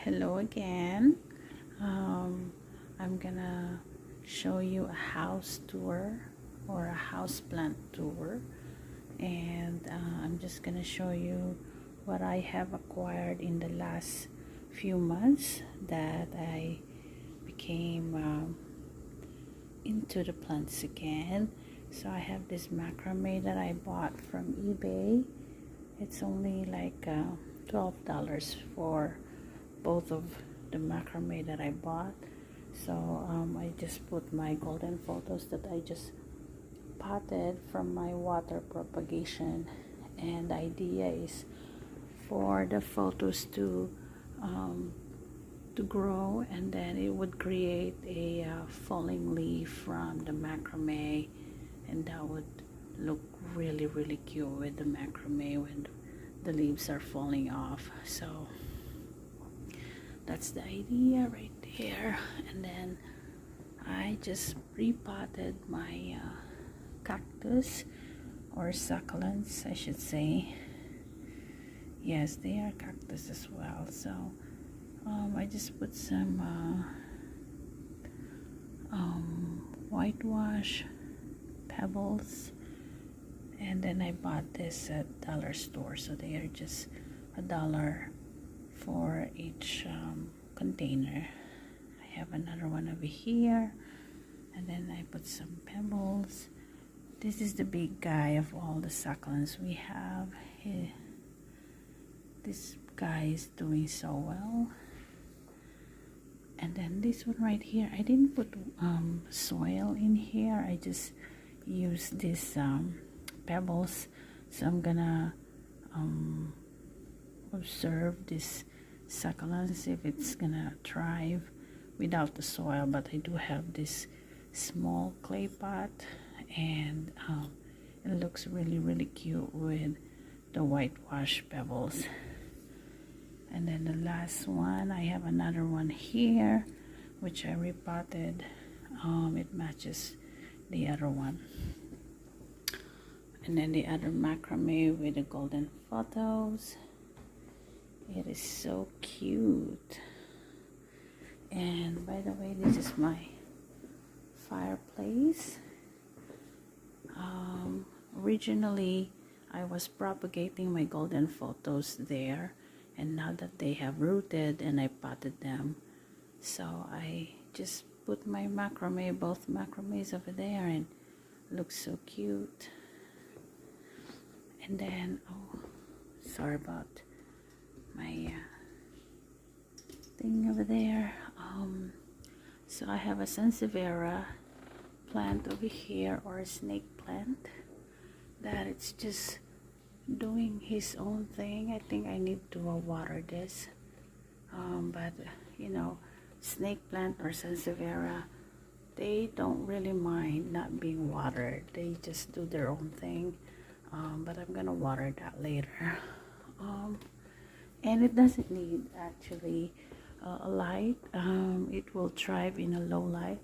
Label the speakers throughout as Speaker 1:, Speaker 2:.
Speaker 1: Hello again. I'm gonna show you a house tour or a house plant tour, and I'm just gonna show you what I have acquired in the last few months that I became into the plants again. So I have this macrame that I bought from eBay. It's only like $12 for both of the macrame that I bought. So I just put my golden photos that I just potted from my water propagation, and the idea is for the photos to grow, and then it would create a falling leaf from the macrame, and that would look really cute with the macrame when the leaves are falling off. So that's the idea right there. And then I just repotted my cactus or succulents, I should say. Yes, they are cactus as well. So I just put some whitewash pebbles, and then I bought this at dollar store, so they are just $1 for each container. I have another one over here, and then I put some pebbles. This is the big guy of all the succulents we have. This guy is doing so well. And then this one right here, I didn't put soil in here. I just used this pebbles. So I'm gonna observe this succulents if it's gonna thrive without the soil. But I do have this small clay pot, and it looks really cute with the whitewash pebbles. And then the last one, I have another one here which I repotted. It matches the other one. And then the other macrame with the golden photos. It is so cute. And by the way, this is my fireplace. Originally I was propagating my golden photos there, and now that they have rooted and I potted them, so I just put my macrame, both macrames over there, and it looks so cute. And then, oh, sorry about my thing over there. So I have a sansevieria plant over here, or a snake plant, that it's just doing his own thing. I think I need to water this, but you know, snake plant or sansevieria, they don't really mind not being watered. They just do their own thing, but I'm gonna water that later. And it doesn't need actually a light. It will thrive in a low light,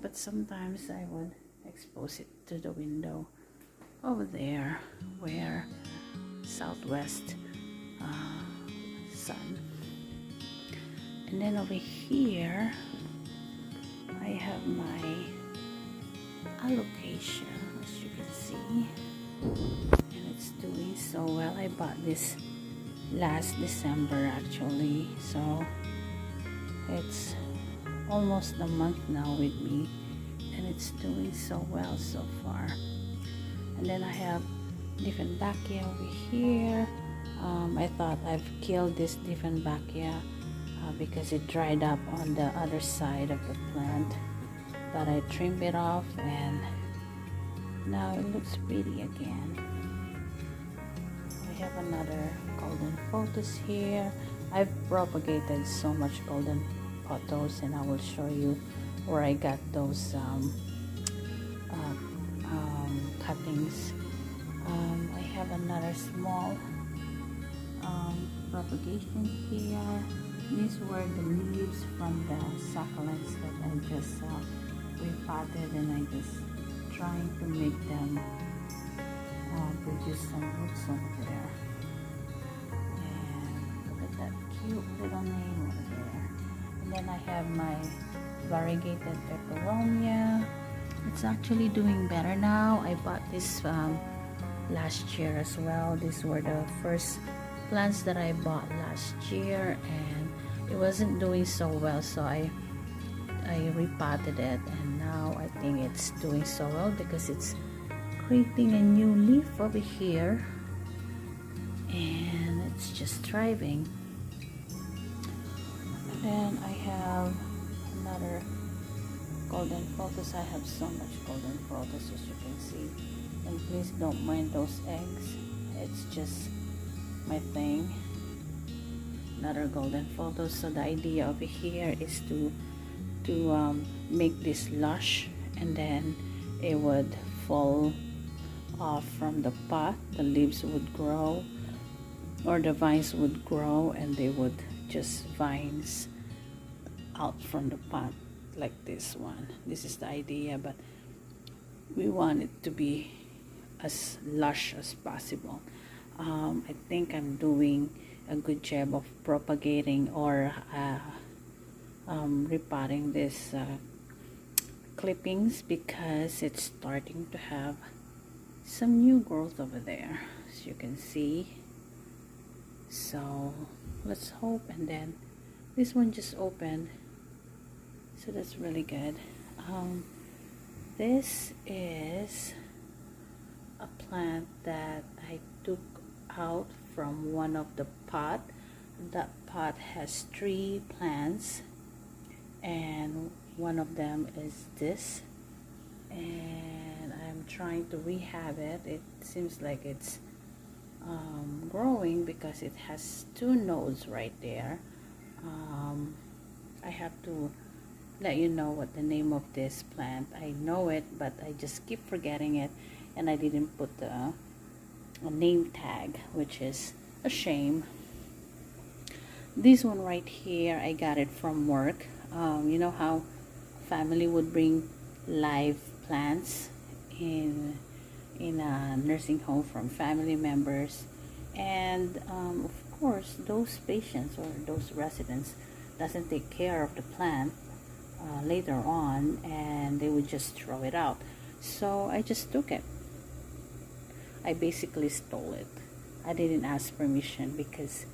Speaker 1: but sometimes I would expose it to the window over there where southwest sun. And then over here I have my alocasia, as you can see, and it's doing so well. I bought this last December actually, so it's almost a month now with me, and it's doing so well so far. And then I have Dieffenbachia over here. I thought I've killed this Dieffenbachia because it dried up on the other side of the plant, but I trimmed it off and now it looks pretty again. I have another golden photos here. I've propagated so much golden photos, and I will show you where I got those cuttings. I have another small propagation here. These were the leaves from the succulents that I just repotted, and I just trying to make them produce some roots over there. And look at that cute little name over there. And then I have my variegated peperonia. It's actually doing better now. I bought this last year as well. These were the first plants that I bought last year, and it wasn't doing so well, so I repotted it, and now I think it's doing so well because it's creating a new leaf over here, and it's just thriving. And then I have another golden photos. I have so much golden photos, as you can see, and please don't mind those eggs, it's just my thing. Another golden photos. So the idea over here is to make this lush, and then it would fall off from the pot. The leaves would grow, or the vines would grow, and they would just vines out from the pot like this one. This is the idea, but we want it to be as lush as possible. I think I'm doing a good job of propagating or repotting this clippings, because it's starting to have some new growth over there, as you can see. So let's hope. And then this one just opened, so that's really good. This is a plant that I took out from one of the pot. That pot has 3 plants, and one of them is this, and I'm trying to rehab it. It seems like it's growing because it has 2 nodes right there. I have to let you know what the name of this plant. I know it, but I just keep forgetting it, and I didn't put a name tag, which is a shame. This one right here, I got it from work. You know how family would bring live plants in a nursing home from family members, and of course those patients or those residents doesn't take care of the plant later on, and they would just throw it out. So I just took it. I basically stole it. I didn't ask permission because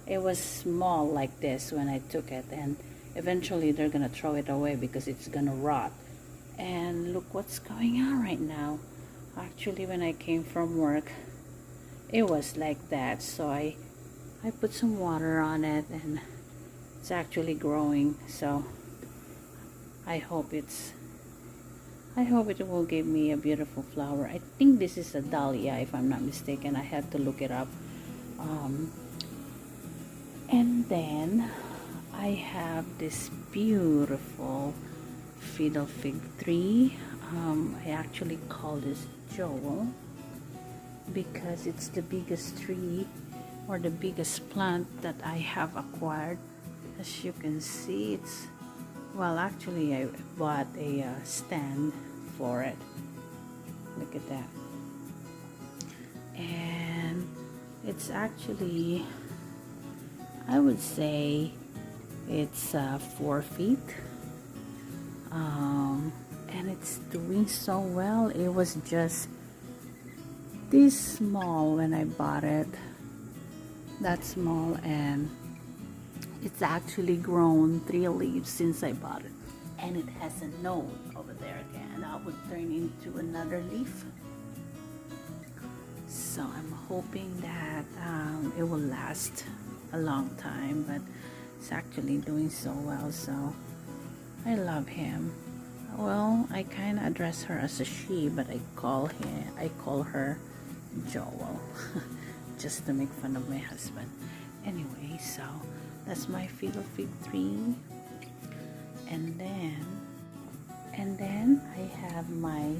Speaker 1: it was small like this when I took it, and eventually they're gonna throw it away because it's gonna rot. And look what's going on right now. Actually, when I came from work, it was like that, so I put some water on it, and it's actually growing. So I hope it's I hope it will give me a beautiful flower. I think this is a dahlia, if I'm not mistaken. I had to look it up. Um, and then I have this beautiful fiddle fig tree. I actually call this Joel because it's the biggest tree or the biggest plant that I have acquired. As you can see, it's, well, actually I bought a stand for it. Look at that. And it's actually, I would say it's 4 feet. And it's doing so well. It was just this small when I bought it, that small, and it's actually grown 3 leaves since I bought it, and it has a node over there again that would turn into another leaf. So I'm hoping that it will last a long time, but it's actually doing so well, so I love him. Well, I kind of address her as a she, but I call her Joel just to make fun of my husband. Anyway, so that's my fiddle fig tree. And then I have my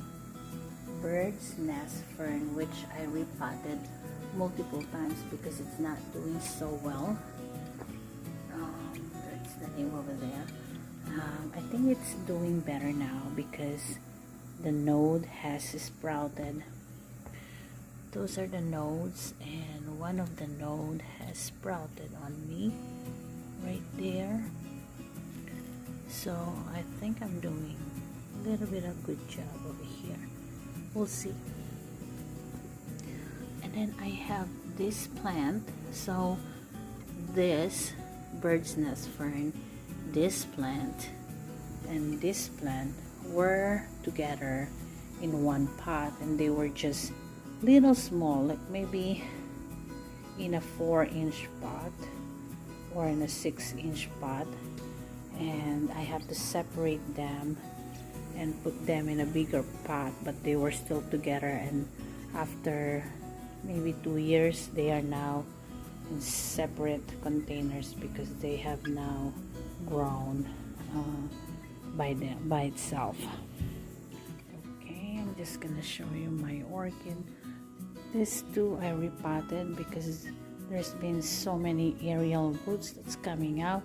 Speaker 1: bird's nest fern, which I repotted multiple times because it's not doing so well. That's the name over there. I think it's doing better now because the node has sprouted. Those are the nodes, and one of the node has sprouted on me right there. So I think I'm doing a little bit of good job over here. We'll see. And then I have this plant. So this bird's nest fern, this plant, and this plant were together in one pot, and they were just little small, like maybe in a 4-inch pot or in a 6-inch pot, and I have to separate them and put them in a bigger pot, but they were still together, and after maybe 2 years they are now in separate containers because they have now grown by itself. Okay, I'm just gonna show you my orchid. This too I repotted because there's been so many aerial roots that's coming out,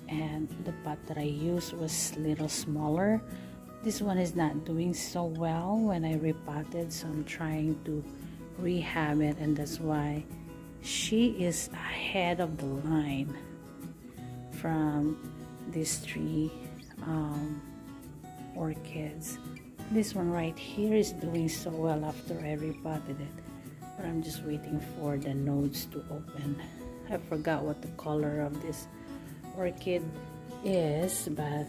Speaker 1: and the pot that I used was a little smaller. This one is not doing so well when I repotted, so I'm trying to rehab it, and that's why she is ahead of the line from these 3 orchids. This one right here is doing so well after I repotted it, but I'm just waiting for the nodes to open. I forgot what the color of this orchid is, but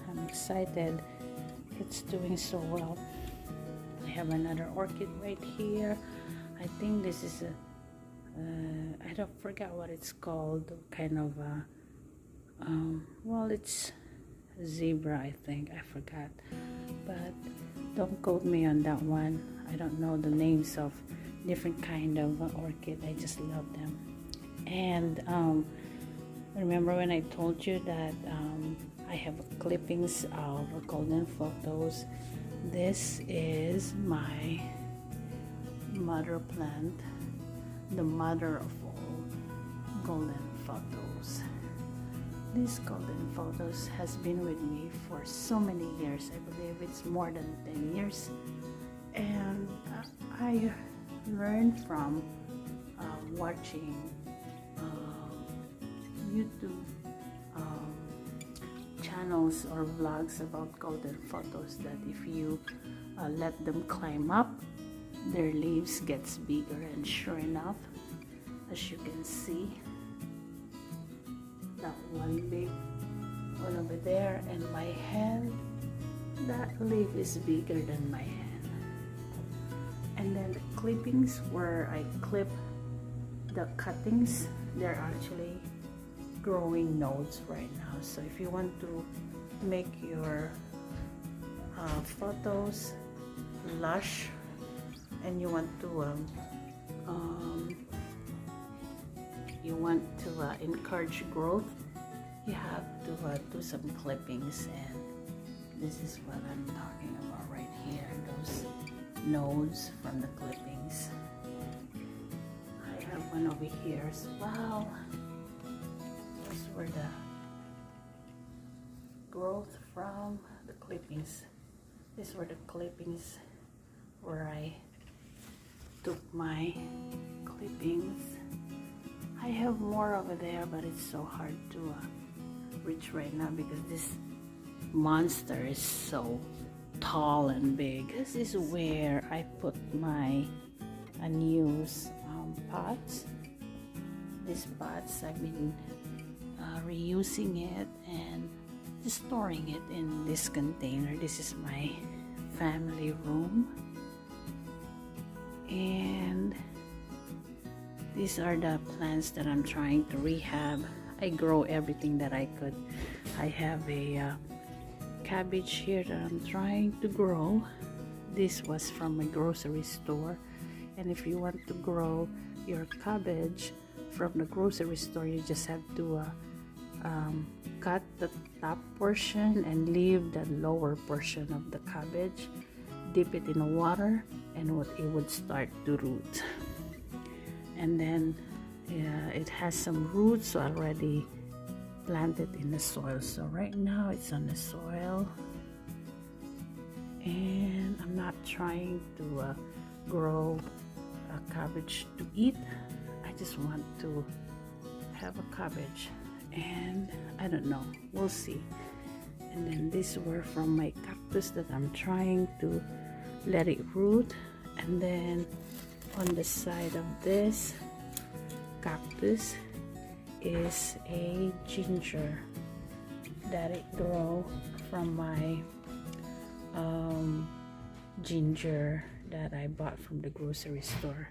Speaker 1: I'm excited. It's doing so well. I have another orchid right here. I think this is a I don't forget what it's called, kind of well, it's zebra, I think. I forgot, but don't quote me on that one. I don't know the names of different kind of orchid. I just love them. And remember when I told you that I have clippings of golden photos? This is my mother plant, the mother of all golden photos. This golden photos has been with me for so many years. I believe it's more than 10 years, and I learned from watching YouTube channels or vlogs about golden photos that if you let them climb up, their leaves gets bigger, and sure enough, as you can see, that one big one over there, and my hand, that leaf is bigger than my hand. And then the clippings where I clip the cuttings, they're actually growing nodes right now. So if you want to make your photos, lush, and you want to encourage growth, you have to do some clippings, and this is what I'm talking about right here, those nodes from the clippings. I have one over here as well. Those were the growth from the clippings. These were the clippings where I took my clippings. I have more over there, but it's so hard to reach right now because this monster is so tall and big. This is where I put my unused pots. These pots, I've been reusing it and just storing it in this container. This is my family room, and these are the plants that I'm trying to rehab. I grow everything that I could. I have a cabbage here that I'm trying to grow. This was from a grocery store, and if you want to grow your cabbage from the grocery store, you just have to cut the top portion and leave the lower portion of the cabbage, dip it in water, and it would start to root. And then it has some roots already planted in the soil. So right now it's on the soil, and I'm not trying to grow a cabbage to eat. I just want to have a cabbage, and I don't know, we'll see. And then these were from my cactus that I'm trying to let it root. And then on the side of this cactus is a ginger that it grew from my ginger that I bought from the grocery store.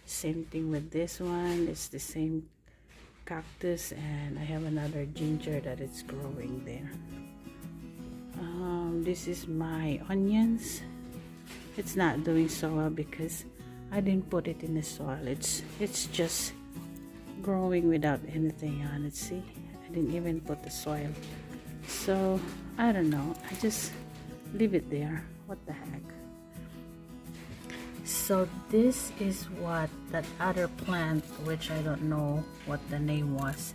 Speaker 1: Same thing with this one, it's the same cactus, and I have another ginger that is growing there. This is my onions. It's not doing so well because I didn't put it in the soil. It's just growing without anything on it. See, I didn't even put the soil, so I don't know, I just leave it there. What the heck. So this is what that other plant, which I don't know what the name was,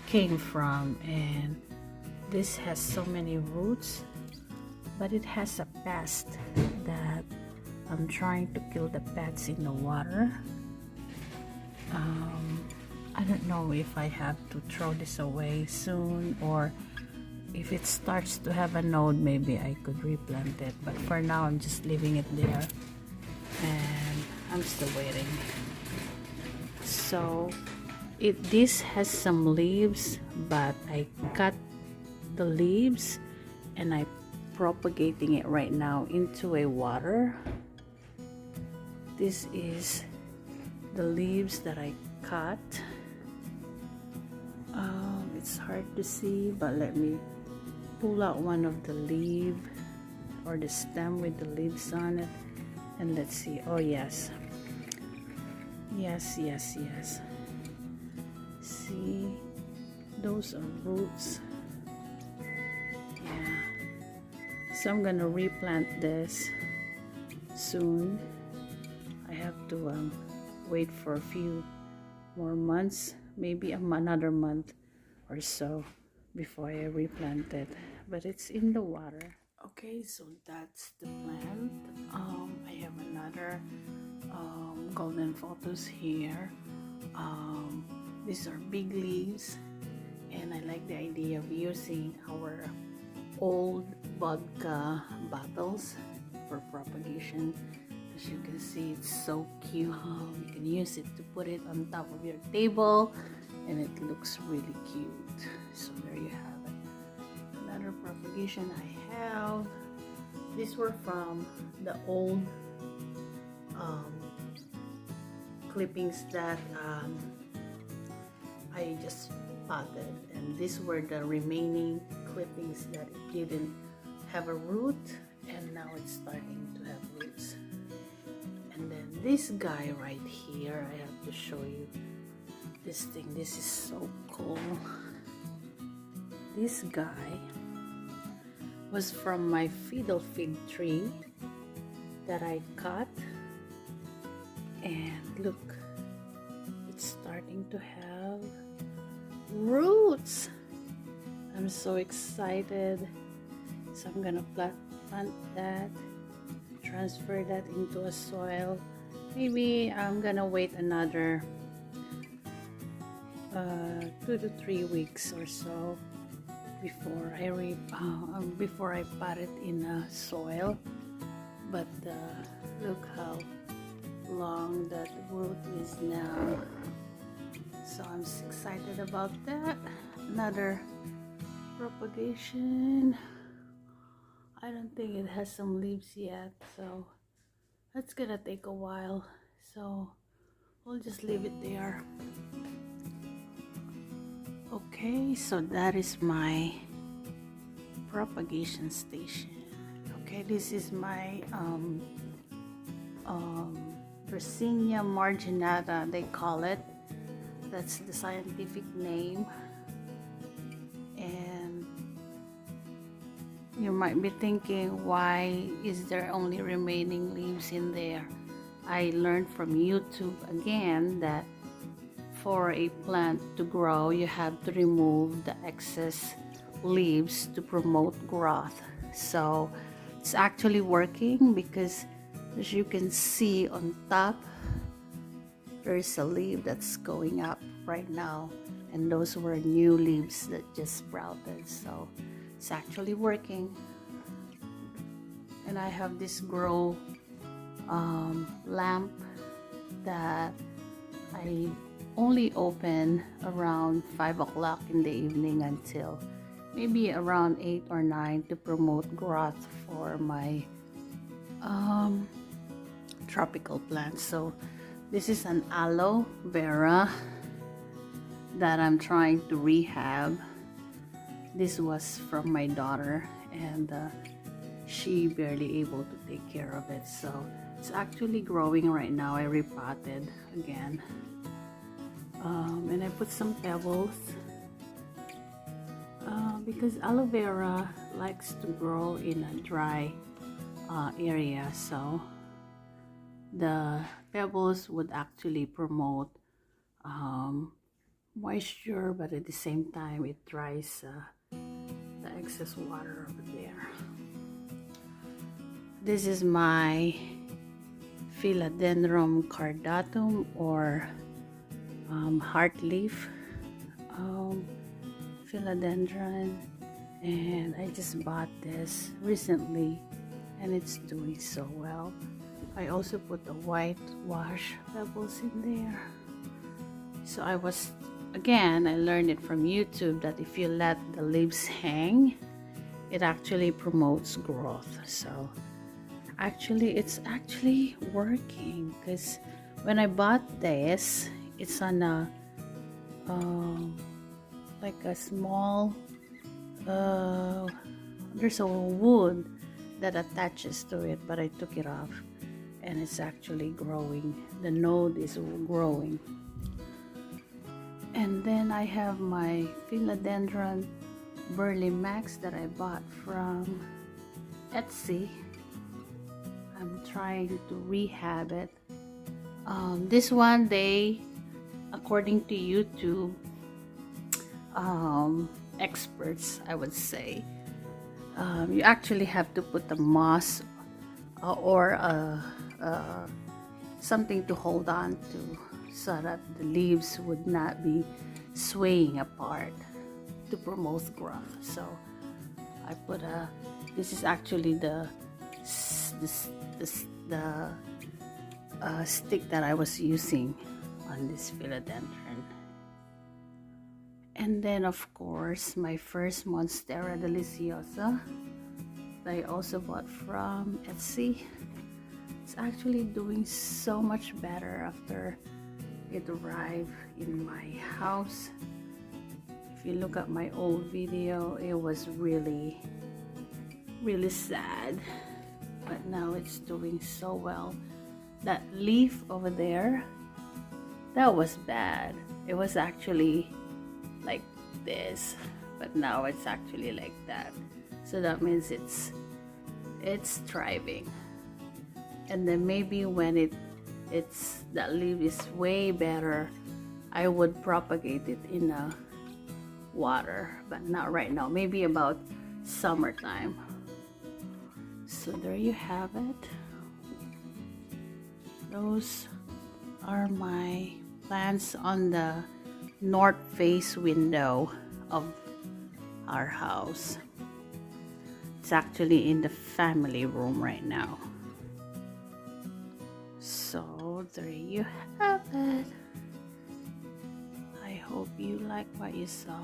Speaker 1: came from, and this has so many roots, but it has a pest that I'm trying to kill the pests in the water. I don't know if I have to throw this away soon, or if it starts to have a node, maybe I could replant it, but for now I'm just leaving it there and I'm still waiting. So this has some leaves, but I cut the leaves and I'm propagating it right now into a water. This is the leaves that I cut. It's hard to see, but let me pull out one of the leaf or the stem with the leaves on it, and let's see. Oh yes, yes. See, those are roots. Yeah, so I'm gonna replant this soon. I have to wait for a few more months, maybe another month or so before I replant it, but it's in the water. Okay, so that's the plant. I have another golden photos here. These are big leaves, and I like the idea of using our old vodka bottles for propagation. As you can see, it's so cute. You can use it to put it on top of your table, and it looks really cute. So there you have it. Another propagation I have. These were from the old clippings that I just potted, and these were the remaining clippings that didn't have a root, and now it's starting to have roots. And then this guy right here, I have to show you this thing. This is so cool. This guy was from my fiddle fig tree that I cut, and look, it's starting to have roots. I'm so excited. So I'm gonna plant that, transfer that into a soil. Maybe I'm gonna wait another 2 to 3 weeks or so before I put it in soil. But look how long that root is now. So I'm excited about that. Another propagation. I don't think it has some leaves yet, so that's gonna take a while. So we'll just leave it there. Okay, so that is my propagation station. Okay, this is my Yersinia marginata, they call it. That's the scientific name. And you might be thinking, why is there only remaining leaves in there? I learned from YouTube again that for a plant to grow, you have to remove the excess leaves to promote growth. So it's actually working, because as you can see on top, there's a leaf that's going up right now, and those were new leaves that just sprouted. So it's actually working. And I have this grow lamp that I only open around 5 o'clock in the evening until maybe around 8 or 9 to promote growth for my tropical plants. So this is an aloe vera that I'm trying to rehab. This was from my daughter, and she barely able to take care of it. So it's actually growing right now. I repotted again. And I put some pebbles because aloe vera likes to grow in a dry area, so the pebbles would actually promote moisture, but at the same time it dries the excess water over there. This is my Philodendron cardatum, or heartleaf philodendron, and I just bought this recently and it's doing so well. I also put the white wash pebbles in there. So I learned it from YouTube that if you let the leaves hang, it actually promotes growth. So it's actually working, because when I bought this, it's on a like a small there's a wood that attaches to it, but I took it off and it's actually growing. The node is growing. And then I have my Philodendron Burley Max that I bought from Etsy. I'm trying to rehab it. This one, according to YouTube experts, I would say, you actually have to put the moss or something to hold on to, so that the leaves would not be swaying apart to promote growth. So I put this is actually the stick that I was using on this philodendron. And then of course my first Monstera deliciosa that I also bought from Etsy. It's actually doing so much better after it arrived in my house. If you look at my old video, it was really sad but now it's doing so well. That leaf over there, that was bad. It was actually like this, but now it's actually like that. So that means it's thriving. And then maybe when it's that leaf is way better, I would propagate it in a water, but not right now. Maybe about summertime. So there you have it. Those are my plants on the north face window of our house. It's actually in the family room right now. So there you have it. I hope you like what you saw.